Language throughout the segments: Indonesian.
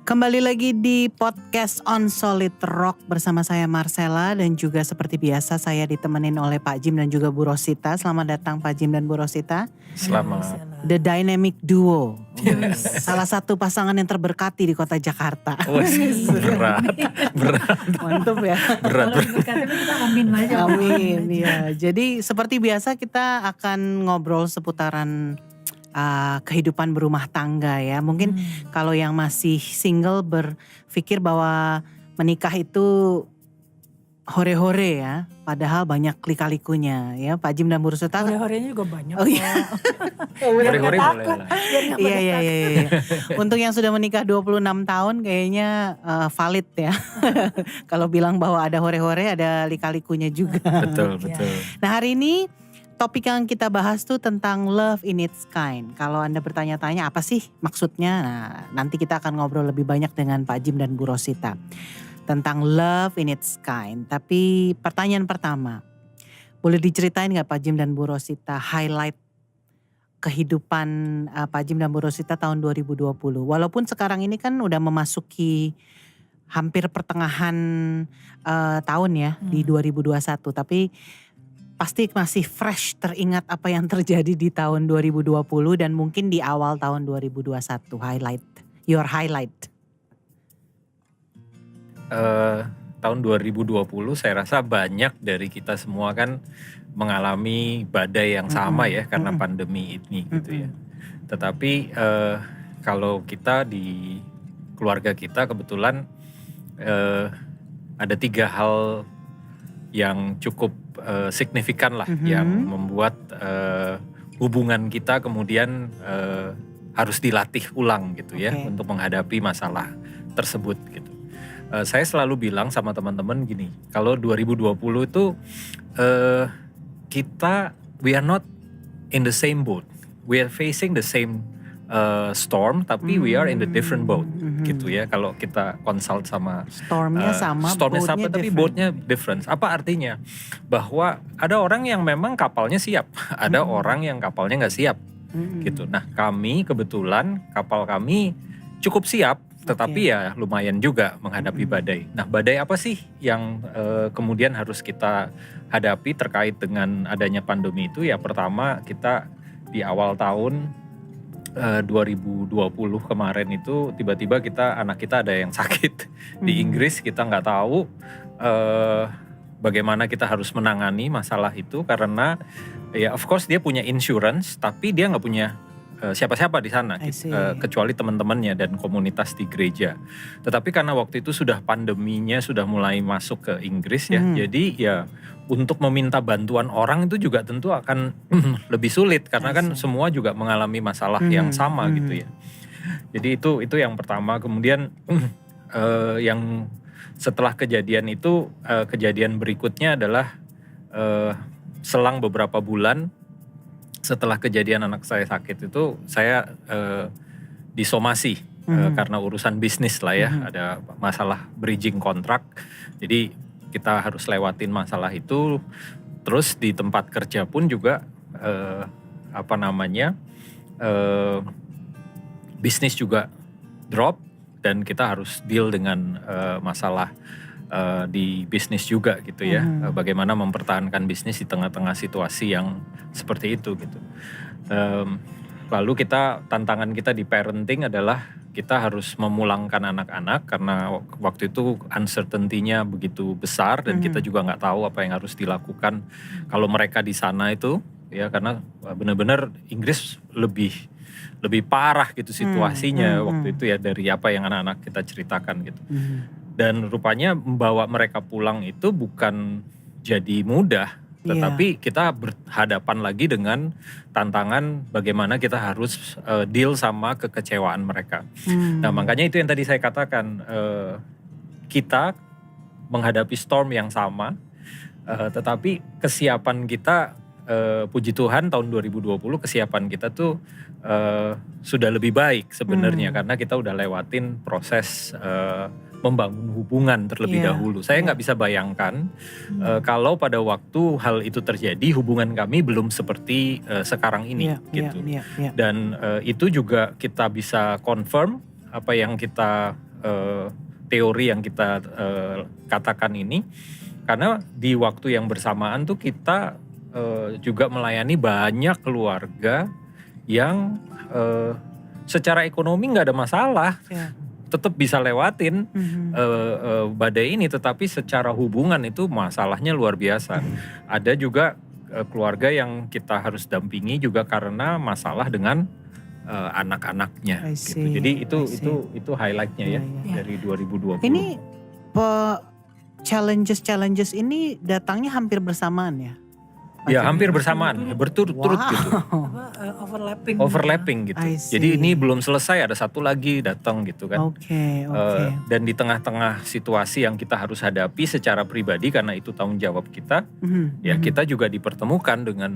Kembali lagi di podcast On Solid Rock bersama saya Marcella dan juga seperti biasa saya ditemenin oleh Pak Jim dan juga Bu Rosita. Selamat datang Pak Jim dan Bu Rosita. Selamat. The Dynamic Duo. Salah satu pasangan yang terberkati di kota Jakarta. Berat. Mantap ya. Berat. Tapi kita amin aja. Amin ya. Jadi seperti biasa kita akan ngobrol seputaran kehidupan berumah tangga ya. Mungkin kalau yang masih single berpikir bahwa menikah itu hore-hore ya. Padahal banyak lika-likunya ya. Pak Jim dan Bu Rosita. Hore-horenya juga banyak. Oh iya. Hore-hore boleh lah. Iya. Untuk yang sudah menikah 26 tahun kayaknya valid ya. Kalau bilang bahwa ada hore-hore ada lika-likunya juga. Betul. Nah hari ini topik yang kita bahas tuh tentang love in its kind. Kalau Anda bertanya-tanya apa sih maksudnya? Nah, nanti kita akan ngobrol lebih banyak dengan Pak Jim dan Bu Rosita tentang love in its kind. Tapi pertanyaan pertama, boleh diceritain gak Pak Jim dan Bu Rosita highlight kehidupan Pak Jim dan Bu Rosita tahun 2020? Walaupun sekarang ini kan udah memasuki hampir pertengahan tahun ya di 2021. Tapi pasti masih fresh teringat apa yang terjadi di tahun 2020 dan mungkin di awal tahun 2021. Your highlight. Tahun 2020 saya rasa banyak dari kita semua kan mengalami badai yang sama ya karena pandemi ini gitu ya. Tetapi kalau kita di keluarga kita kebetulan ada 3 hal yang cukup signifikan lah yang membuat hubungan kita kemudian harus dilatih ulang gitu ya untuk menghadapi masalah tersebut gitu. Saya selalu bilang sama teman-teman gini, kalau 2020 itu we are not in the same boat, we are facing the same storm tapi we are in the different boat gitu ya. Kalau kita consult sama stormnya sama tapi boatnya different. Apa artinya? Bahwa ada orang yang memang kapalnya siap, ada orang yang kapalnya nggak siap gitu. Nah kami kebetulan kapal kami cukup siap, tetapi ya lumayan juga menghadapi badai. Nah badai apa sih yang kemudian harus kita hadapi terkait dengan adanya pandemi itu? Ya pertama kita di awal tahun 2020 kemarin itu tiba-tiba anak kita ada yang sakit di Inggris. Kita nggak tahu bagaimana kita harus menangani masalah itu karena ya of course dia punya insurance tapi dia nggak punya siapa-siapa di sana kecuali teman-temannya dan komunitas di gereja. Tetapi karena waktu itu sudah pandeminya sudah mulai masuk ke Inggris ya, jadi ya untuk meminta bantuan orang itu juga tentu akan lebih sulit karena kan semua juga mengalami masalah yang sama gitu ya. Jadi itu yang pertama. Kemudian yang setelah kejadian itu kejadian berikutnya adalah selang beberapa bulan setelah kejadian anak saya sakit itu saya disomasi karena urusan bisnis lah ya, ada masalah bridging kontrak. Jadi kita harus lewatin masalah itu. Terus di tempat kerja pun juga bisnis juga drop dan kita harus deal dengan masalah di bisnis juga gitu ya. Bagaimana mempertahankan bisnis di tengah-tengah situasi yang seperti itu gitu. Lalu tantangan kita di parenting adalah kita harus memulangkan anak-anak karena waktu itu uncertainty-nya begitu besar dan kita juga nggak tahu apa yang harus dilakukan kalau mereka di sana itu ya, karena benar-benar Inggris lebih parah gitu situasinya waktu itu ya dari apa yang anak-anak kita ceritakan gitu. Dan rupanya membawa mereka pulang itu bukan jadi mudah, tetapi kita berhadapan lagi dengan tantangan bagaimana kita harus deal sama kekecewaan mereka. Nah makanya itu yang tadi saya katakan, kita menghadapi storm yang sama, tetapi kesiapan kita, puji Tuhan tahun 2020 kesiapan kita tuh sudah lebih baik sebenarnya karena kita udah lewatin proses membangun hubungan terlebih Iya, dahulu. Saya iya. nggak bisa bayangkan kalau pada waktu hal itu terjadi hubungan kami belum seperti sekarang ini Iya, gitu. iya. Dan itu juga kita bisa confirm apa yang kita teori yang kita katakan ini, karena di waktu yang bersamaan tuh kita juga melayani banyak keluarga yang secara ekonomi nggak ada masalah, Iya. tetap bisa lewatin Mhm. badai ini, tetapi secara hubungan itu masalahnya luar biasa. Ada juga keluarga yang kita harus dampingi juga karena masalah dengan anak-anaknya I gitu. see, Jadi I see. itu highlightnya ya Iya. dari 2020. Ini challenges ini datangnya hampir bersamaan ya? Ya Pak hampir Jimmy? bersamaan, berturut-turut gitu. Overlapping gitu. I see. Jadi ini belum selesai, ada satu lagi datang gitu kan. Oke. Dan di tengah-tengah situasi yang kita harus hadapi secara pribadi karena itu tanggung jawab kita, ya kita juga dipertemukan dengan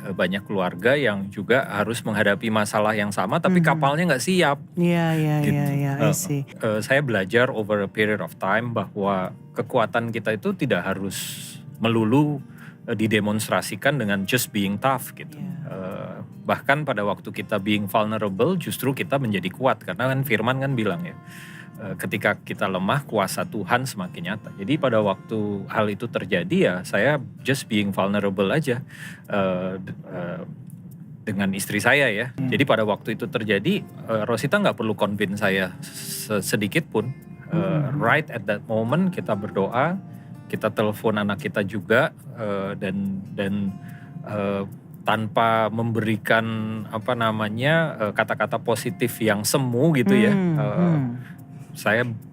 banyak keluarga yang juga harus menghadapi masalah yang sama, tapi kapalnya nggak siap. Iya, Gitu. I see. Saya belajar over a period of time bahwa kekuatan kita itu tidak harus melulu didemonstrasikan dengan just being tough gitu. Bahkan pada waktu kita being vulnerable justru kita menjadi kuat, karena kan Firman kan bilang ya, ketika kita lemah kuasa Tuhan semakin nyata. Jadi pada waktu hal itu terjadi ya saya just being vulnerable aja dengan istri saya ya. Jadi pada waktu itu terjadi Rosita nggak perlu convince saya sedikit pun. Right at that moment kita berdoa, kita telepon anak kita juga dan tanpa memberikan kata-kata positif yang semu gitu ya.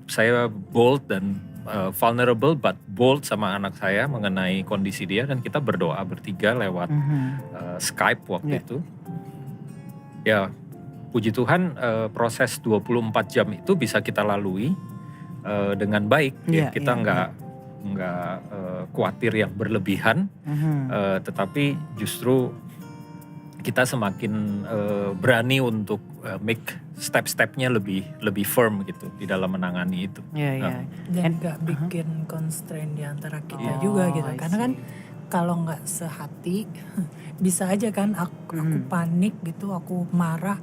Saya bold dan vulnerable but bold sama anak saya mengenai kondisi dia, dan kita berdoa bertiga lewat Skype waktu itu. Ya puji Tuhan proses 24 jam itu bisa kita lalui dengan baik. Kita nggak khawatir yang berlebihan, tetapi justru kita semakin berani untuk make step-stepnya lebih firm gitu di dalam menangani itu. Dan nggak bikin constraint di antara kita juga gitu. Karena kan kalau nggak sehati bisa aja kan aku panik gitu, aku marah,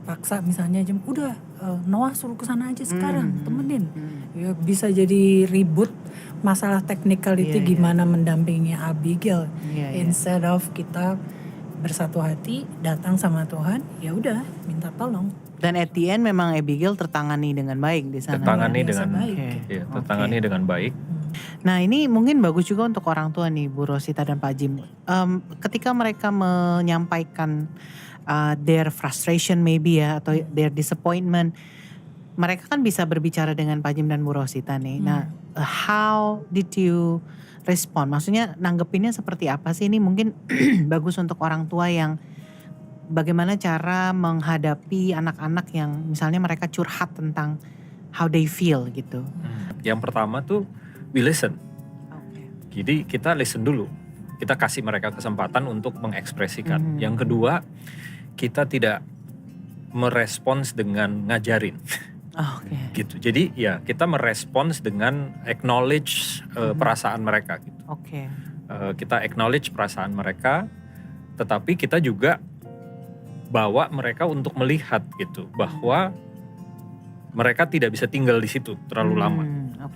paksa misalnya jam udah Noah suruh kesana aja sekarang temenin. Ya bisa jadi ribut masalah technicality gimana mendampingi Abigail. Instead of kita bersatu hati datang sama Tuhan, ya udah minta tolong. Dan at the end memang Abigail tertangani dengan baik di sana. Tertangani dengan baik. Nah ini mungkin bagus juga untuk orang tua nih Bu Rosita dan Pak Jim. Ketika mereka menyampaikan their frustration maybe ya, atau their disappointment, mereka kan bisa berbicara dengan Pak Jim dan Bu Rosita nih. Nah how did you respond? Maksudnya nanggepinnya seperti apa sih? Ini mungkin bagus untuk orang tua yang bagaimana cara menghadapi anak-anak yang misalnya mereka curhat tentang how they feel gitu. Yang pertama tuh we listen. Jadi kita listen dulu. Kita kasih mereka kesempatan untuk mengekspresikan. Yang kedua, kita tidak merespons dengan ngajarin. Gitu. Jadi ya kita merespons dengan acknowledge perasaan mereka gitu. Kita acknowledge perasaan mereka, tetapi kita juga bawa mereka untuk melihat gitu bahwa mereka tidak bisa tinggal di situ terlalu lama.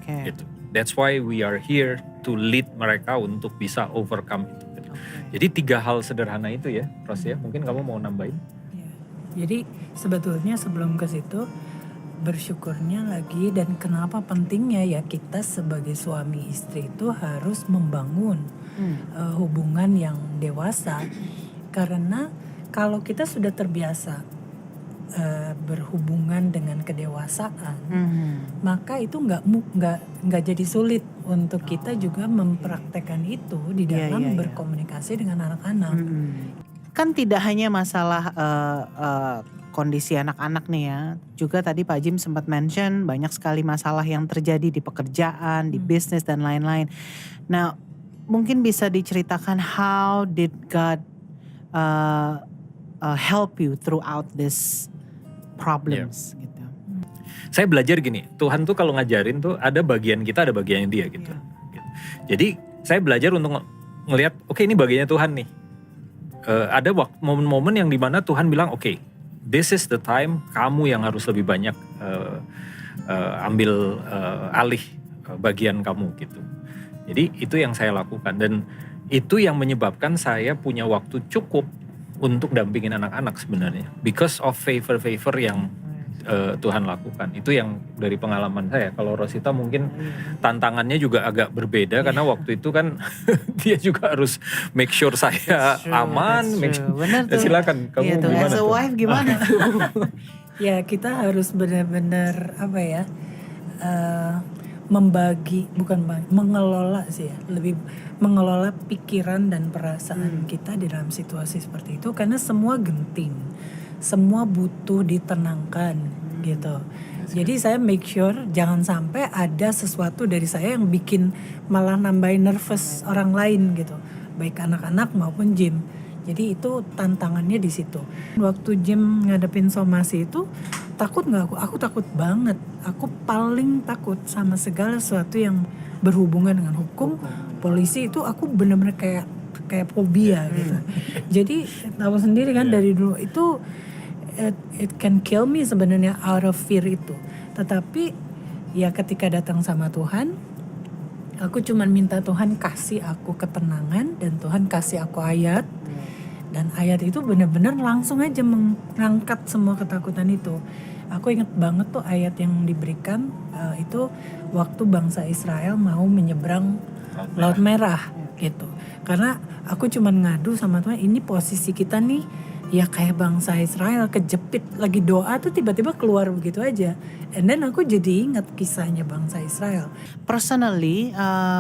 Gitu. That's why we are here to lead mereka untuk bisa overcome itu. Jadi 3 hal sederhana itu ya, Ros ya. Mungkin kamu mau nambahin? Ya. Jadi sebetulnya sebelum ke situ bersyukurnya lagi, dan kenapa pentingnya ya kita sebagai suami istri itu harus membangun hubungan yang dewasa. Karena kalau kita sudah terbiasa berhubungan dengan kedewasaan, maka itu nggak jadi sulit untuk kita juga mempraktekkan itu di dalam berkomunikasi dengan anak-anak. Kan tidak hanya masalah kondisi anak-anak nih ya, juga tadi Pak Jim sempat mention banyak sekali masalah yang terjadi di pekerjaan, di bisnis dan lain-lain. Nah, mungkin bisa diceritakan how did God help you throughout this problems gitu. saya belajar gini, Tuhan tuh kalau ngajarin tuh ada bagian kita, ada bagian dia gitu. Jadi saya belajar untuk ngelihat, oke, ini bagiannya Tuhan nih. Ada momen-momen yang dimana Tuhan bilang, oke, this is the time kamu yang harus lebih banyak ambil alih bagian kamu gitu. Jadi itu yang saya lakukan dan itu yang menyebabkan saya punya waktu cukup untuk dampingin anak-anak sebenarnya. Because of favor yang Tuhan lakukan. Itu yang dari pengalaman saya. Kalau Rosita mungkin tantangannya juga agak berbeda karena waktu itu kan dia juga harus make sure saya aman. Benar tuh. Silakan kamu gimana as a wife gimana tuh? Ya kita harus benar-benar membagi, mengelola sih ya, lebih mengelola pikiran dan perasaan kita di dalam situasi seperti itu karena semua genting, semua butuh ditenangkan gitu. Jadi saya make sure jangan sampai ada sesuatu dari saya yang bikin malah nambahin nervous orang lain gitu, baik anak-anak maupun Jim. Jadi itu tantangannya di situ. Waktu Jim ngadepin somasi itu takut nggak aku? Aku takut banget. Aku paling takut sama segala sesuatu yang berhubungan dengan hukum, polisi itu aku benar-benar kayak fobia gitu. Jadi tahu sendiri kan dari dulu itu it can kill me sebenarnya out of fear itu. Tetapi ya ketika datang sama Tuhan, aku cuman minta Tuhan kasih aku ketenangan dan Tuhan kasih aku ayat. Dan ayat itu benar-benar langsung aja mengangkat semua ketakutan itu. Aku ingat banget tuh ayat yang diberikan itu waktu bangsa Israel mau menyeberang Laut Merah gitu. Karena aku cuman ngadu sama Tuhan, ini posisi kita nih ya kayak bangsa Israel kejepit lagi doa tuh tiba-tiba keluar begitu aja. And then aku jadi ingat kisahnya bangsa Israel. Personally,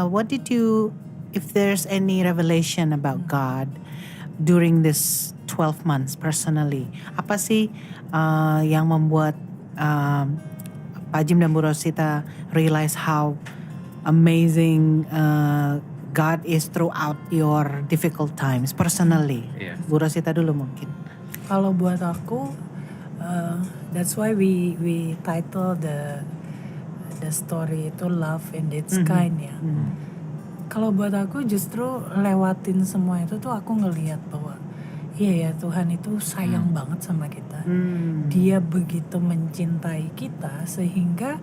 what did you, if there's any revelation about God during this 12 months personally, apa sih yang membuat Pak Jim dan Bu Rosita realize how amazing God is throughout your difficult times personally? Bu Rosita dulu mungkin. Kalau buat aku, that's why we title the story itu Love in Its Kind ya. Kalau buat aku justru lewatin semua itu tuh aku ngelihat bahwa iya ya Tuhan itu sayang banget sama kita. Dia begitu mencintai kita sehingga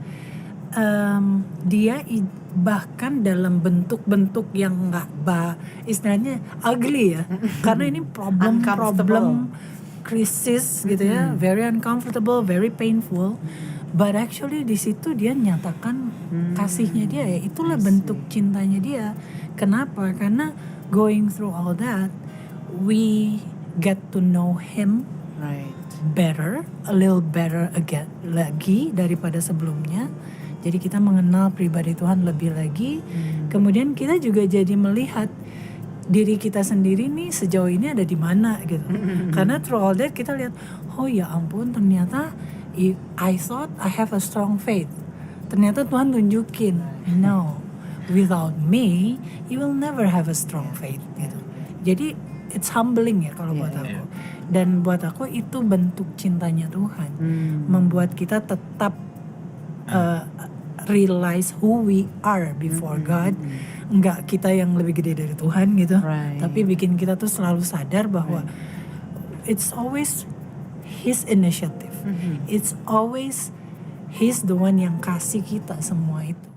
dia bahkan dalam bentuk-bentuk yang istilahnya ugly ya. Karena ini problem krisis gitu ya, very uncomfortable, very painful. But actually di situ dia nyatakan kasihnya dia ya, itulah bentuk cintanya dia. Kenapa? Karena going through all that, we get to know him better, a little better again lagi daripada sebelumnya. Jadi kita mengenal pribadi Tuhan lebih lagi. Kemudian kita juga jadi melihat diri kita sendiri nih sejauh ini ada di mana gitu. Karena through all that kita lihat, oh ya ampun ternyata I thought I have a strong faith. Ternyata Tuhan tunjukin, no, without me, you will never have a strong faith. Gitu. Jadi it's humbling ya kalau buat aku. Dan buat aku itu bentuk cintanya Tuhan, membuat kita tetap realize who we are before God. Enggak kita yang lebih gede dari Tuhan gitu, tapi bikin kita tuh selalu sadar bahwa it's always His initiative. It's always He's the one yang kasih kita semua itu.